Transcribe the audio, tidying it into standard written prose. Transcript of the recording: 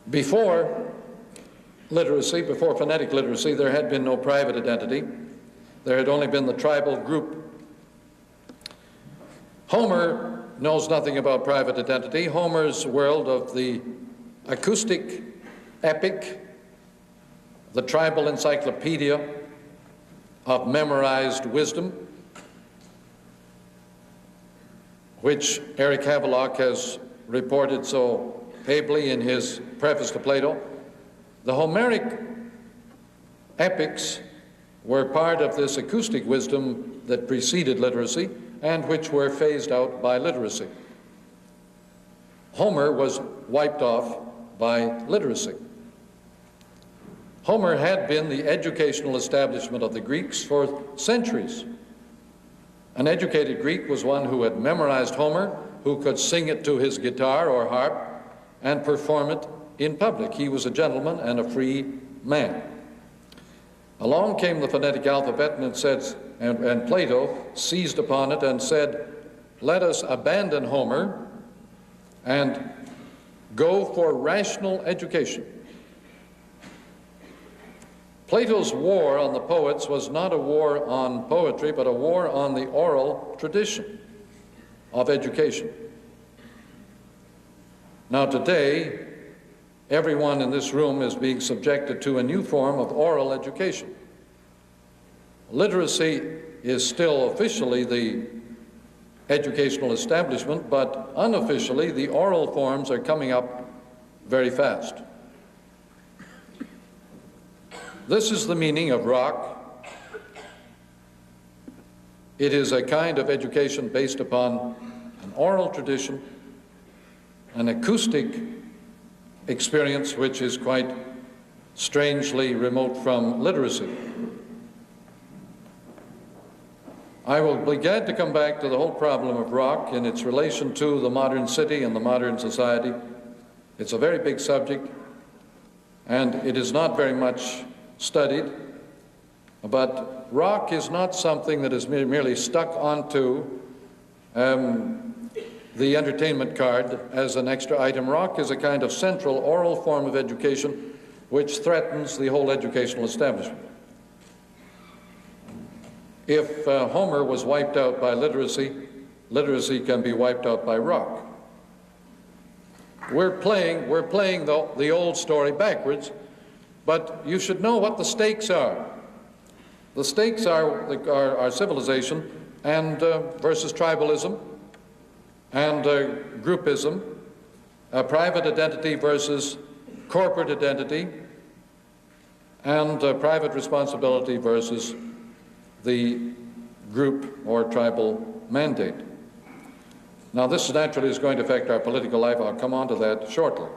Before literacy, before phonetic literacy, there had been no private identity. There had only been the tribal group. Homer knows nothing about private identity. Homer's world of the acoustic epic, the tribal encyclopedia of memorized wisdom, which Eric Havelock has reported so ably in his preface to Plato. The Homeric epics were part of this acoustic wisdom that preceded literacy and which were phased out by literacy. Homer was wiped off by literacy. Homer had been the educational establishment of the Greeks for centuries. An educated Greek was one who had memorized Homer, who could sing it to his guitar or harp and perform it in public. He was a gentleman and a free man. Along came the phonetic alphabet, and it said, and Plato seized upon it and said, let us abandon Homer and go for rational education. Plato's war on the poets was not a war on poetry, but a war on the oral tradition of education. Now today, everyone in this room is being subjected to a new form of oral education. Literacy is still officially the educational establishment, but unofficially the oral forms are coming up very fast. This is the meaning of rock. It is a kind of education based upon an oral tradition, an acoustic experience which is quite strangely remote from literacy. I will be glad to come back to the whole problem of rock in its relation to the modern city and the modern society. It's a very big subject, and it is not very much studied, but rock is not something that is merely stuck onto the entertainment card as an extra item. Rock is a kind of central oral form of education which threatens the whole educational establishment. If Homer was wiped out by literacy, literacy can be wiped out by rock. We're playing the old story backwards, but you should know what the stakes are. The stakes are our civilization and versus tribalism and groupism, private identity versus corporate identity, and private responsibility versus the group or tribal mandate. Now, this naturally is going to affect our political life. I'll come on to that shortly.